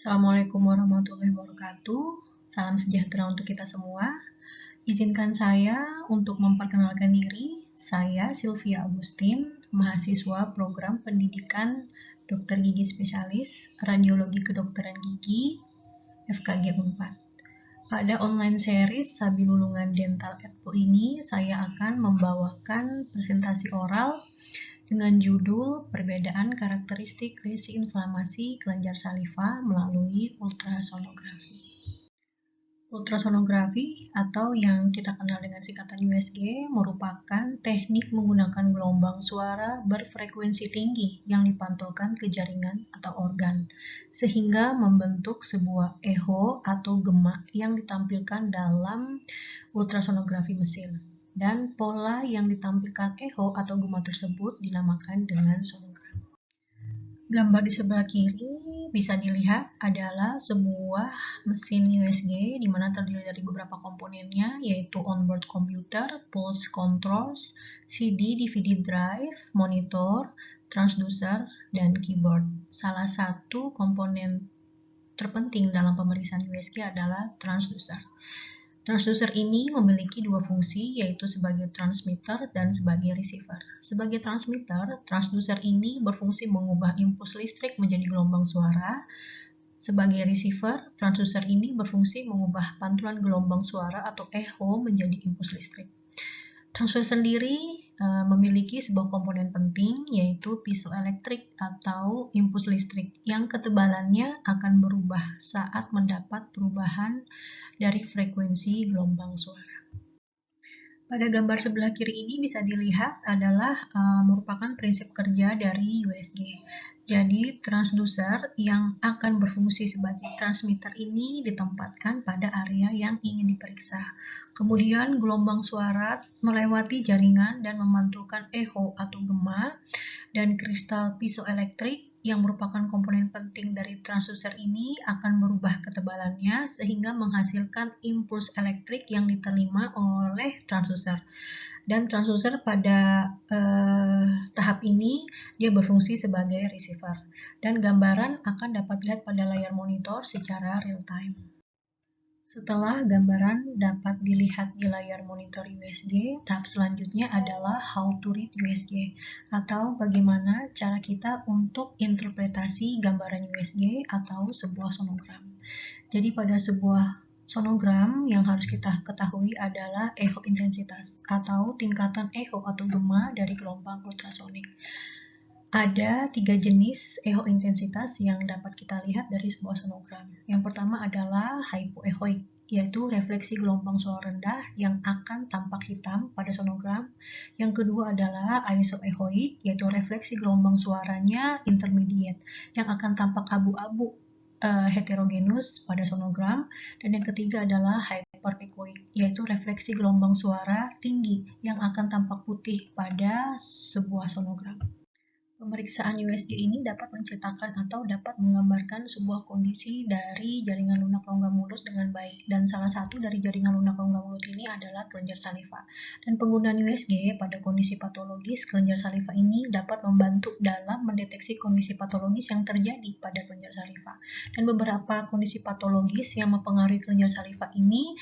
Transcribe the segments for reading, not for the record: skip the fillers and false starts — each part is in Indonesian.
Assalamualaikum warahmatullahi wabarakatuh. Salam sejahtera untuk kita semua. Izinkan saya untuk memperkenalkan diri. Saya Sylvia Agustin, mahasiswa program pendidikan Dokter Gigi Spesialis Radiologi Kedokteran Gigi FKG Unpad. Pada online series Sabilulungan Dental Expo ini, saya akan membawakan presentasi oral dengan judul Perbedaan Karakteristik Resi Inflamasi Kelenjar Saliva melalui ultrasonografi. Ultrasonografi atau yang kita kenal dengan singkatan USG merupakan teknik menggunakan gelombang suara berfrekuensi tinggi yang dipantulkan ke jaringan atau organ sehingga membentuk sebuah echo atau gema yang ditampilkan dalam ultrasonografi mesin. Dan pola yang ditampilkan echo atau gema tersebut dinamakan dengan sonogram. Gambar di sebelah kiri bisa dilihat adalah sebuah mesin USG di mana terdiri dari beberapa komponennya, yaitu onboard computer, pulse controls, CD, DVD drive, monitor, transducer, dan keyboard. Salah satu komponen terpenting dalam pemeriksaan USG adalah transducer. Transducer ini memiliki dua fungsi, yaitu sebagai transmitter dan sebagai receiver. Sebagai transmitter, transducer ini berfungsi mengubah impuls listrik menjadi gelombang suara. Sebagai receiver, transducer ini berfungsi mengubah pantulan gelombang suara atau echo menjadi impuls listrik. Transducer sendiri memiliki sebuah komponen penting, yaitu piezoelektrik atau impuls listrik yang ketebalannya akan berubah saat mendapat perubahan dari frekuensi gelombang suara. Pada gambar sebelah kiri ini bisa dilihat adalah merupakan prinsip kerja dari USG. Jadi transducer yang akan berfungsi sebagai transmitter ini ditempatkan pada area yang ingin diperiksa. Kemudian gelombang suara melewati jaringan dan memantulkan echo atau gema, dan kristal piezoelektrik yang merupakan komponen penting dari transducer ini akan merubah ketebalannya sehingga menghasilkan impuls elektrik yang diterima oleh transducer. Dan transducer pada tahap ini dia berfungsi sebagai receiver. Dan gambaran akan dapat dilihat pada layar monitor secara real time. Setelah gambaran dapat dilihat di layar monitor USG, tahap selanjutnya adalah how to read USG, atau bagaimana cara kita untuk interpretasi gambaran USG atau sebuah sonogram. Jadi pada sebuah sonogram yang harus kita ketahui adalah echo intensitas atau tingkatan echo atau gema dari gelombang ultrasonik. Ada 3 jenis echo intensitas yang dapat kita lihat dari sebuah sonogram. Yang pertama adalah hypoechoic, yaitu refleksi gelombang suara rendah yang akan tampak hitam pada sonogram. Yang kedua adalah isoechoic, yaitu refleksi gelombang suaranya intermediate yang akan tampak abu-abu heterogenus pada sonogram. Dan yang ketiga adalah hyperechoic, yaitu refleksi gelombang suara tinggi yang akan tampak putih pada sebuah sonogram. Pemeriksaan USG ini dapat menceritakan atau dapat menggambarkan sebuah kondisi dari jaringan lunak rongga mulut dengan baik, dan salah satu dari jaringan lunak rongga mulut ini adalah kelenjar saliva. Dan penggunaan USG pada kondisi patologis kelenjar saliva ini dapat membantu dalam mendeteksi kondisi patologis yang terjadi pada kelenjar saliva. Dan beberapa kondisi patologis yang mempengaruhi kelenjar saliva ini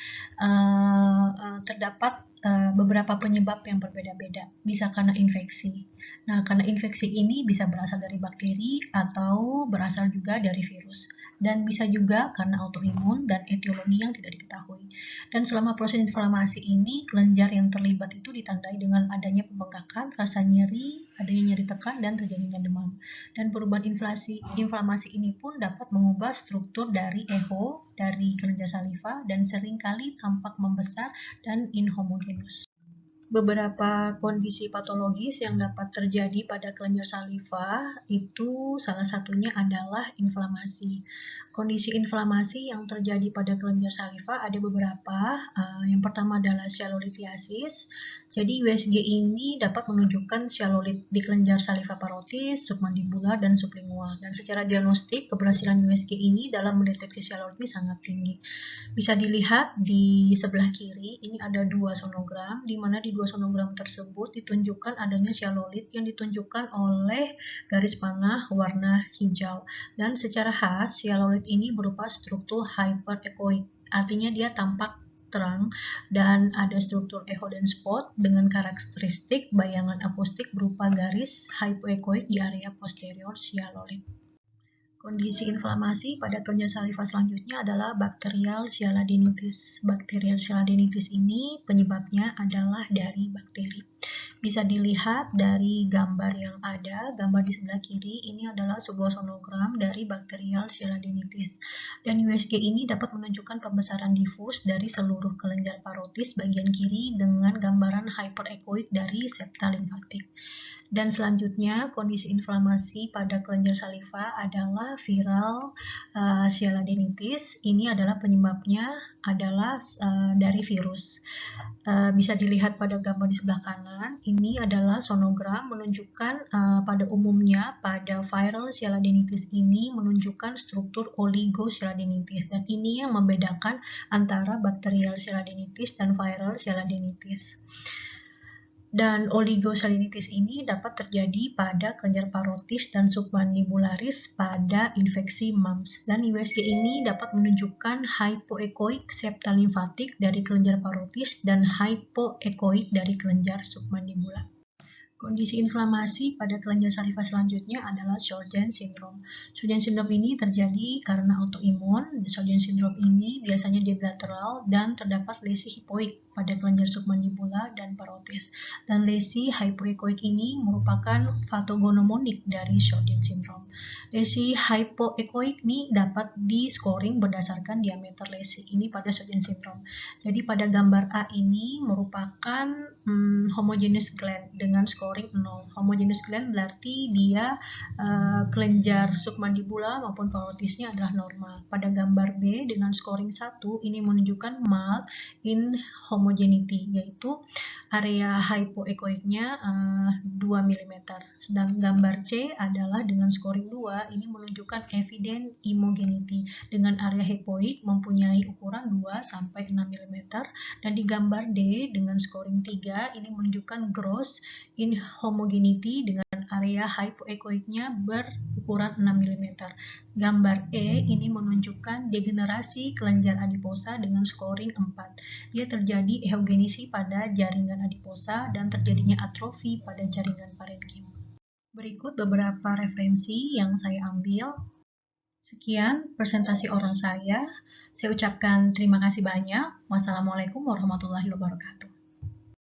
terdapat beberapa penyebab yang berbeda-beda, bisa karena infeksi. Nah, karena infeksi ini bisa berasal dari bakteri atau berasal juga dari virus, dan bisa juga karena autoimun dan etiologi yang tidak diketahui. Dan selama proses inflamasi ini, kelenjar yang terlibat itu ditandai dengan adanya pembengkakan, rasa nyeri, adanya nyeri tekan, dan terjadinya demam. Dan perubahan inflamasi ini pun dapat mengubah struktur dari echo dari kelenjar saliva dan seringkali tampak membesar dan inhomogenus. Beberapa kondisi patologis yang dapat terjadi pada kelenjar saliva itu salah satunya adalah inflamasi. Kondisi inflamasi yang terjadi pada kelenjar saliva ada beberapa. Yang pertama adalah sialolithiasis. Jadi USG ini dapat menunjukkan sialolit di kelenjar saliva parotis, submandibular, dan sublingual. Dan secara diagnostik, keberhasilan USG ini dalam mendeteksi sialolit ini sangat tinggi. Bisa dilihat di sebelah kiri, ini ada 2 sonogram, di mana di 2 kedua sonogram tersebut ditunjukkan adanya sialolit yang ditunjukkan oleh garis panah warna hijau. Dan secara khas, sialolit ini berupa struktur hyperechoic, artinya dia tampak terang dan ada struktur echo dan spot dengan karakteristik bayangan akustik berupa garis hypoechoic di area posterior sialolit. Kondisi inflamasi pada kelenjar saliva selanjutnya adalah bakterial sialadenitis. Bakterial sialadenitis ini penyebabnya adalah dari bakteri. Bisa dilihat dari gambar yang ada, gambar di sebelah kiri ini adalah sebuah sonogram dari bakterial sialadenitis. Dan USG ini dapat menunjukkan pembesaran difus dari seluruh kelenjar parotis bagian kiri dengan gambaran hyperechoic dari septa limfatik. Dan selanjutnya, kondisi inflamasi pada kelenjar saliva adalah viral sialadenitis. Ini adalah penyebabnya adalah dari virus. Bisa dilihat pada gambar di sebelah kanan. Ini adalah sonogram menunjukkan pada umumnya pada viral sialadenitis ini menunjukkan struktur oligosialadenitis. Dan ini yang membedakan antara bakterial sialadenitis dan viral sialadenitis. Dan oligosalinitis ini dapat terjadi pada kelenjar parotis dan submandibularis pada infeksi mumps. Dan USG ini dapat menunjukkan hypoechoic septa limfatik dari kelenjar parotis dan hypoechoic dari kelenjar submandibular. Kondisi inflamasi pada kelenjar saliva selanjutnya adalah Sjögren syndrome. Sjögren syndrome ini terjadi karena autoimun. Sjögren syndrome ini biasanya di bilateral dan terdapat lesi hipoik pada kelenjar submandibular dan parotis. Dan lesi hypoechoic ini merupakan patogonomonik dari Sjögren syndrome. Lesi hypoechoic ini dapat di-scoring berdasarkan diameter lesi ini pada Sjögren syndrome. Jadi pada gambar A ini merupakan homogeneous gland dengan scoring 0. Homogeneous gland berarti dia kelenjar submandibula maupun parotisnya adalah normal. Pada gambar B dengan scoring 1 ini menunjukkan mild inhomogeneity, yaitu area hypoechoicnya 2 mm. Sedang gambar C adalah dengan scoring 2 ini menunjukkan evident homogeneity dengan area hypoic mempunyai ukuran 2 sampai 6 mm. Dan di gambar D dengan scoring 3 ini menunjukkan gross inhomogeneity dengan area hypoechoicnya berukuran 6 mm. Gambar E ini menunjukkan degenerasi kelenjar adiposa dengan scoring 4. Dia terjadi eugenisi pada jaringan adiposa dan terjadinya atrofi pada jaringan parenkim. Berikut beberapa referensi yang saya ambil. Sekian presentasi oral saya. Saya ucapkan terima kasih banyak. Wassalamualaikum warahmatullahi wabarakatuh.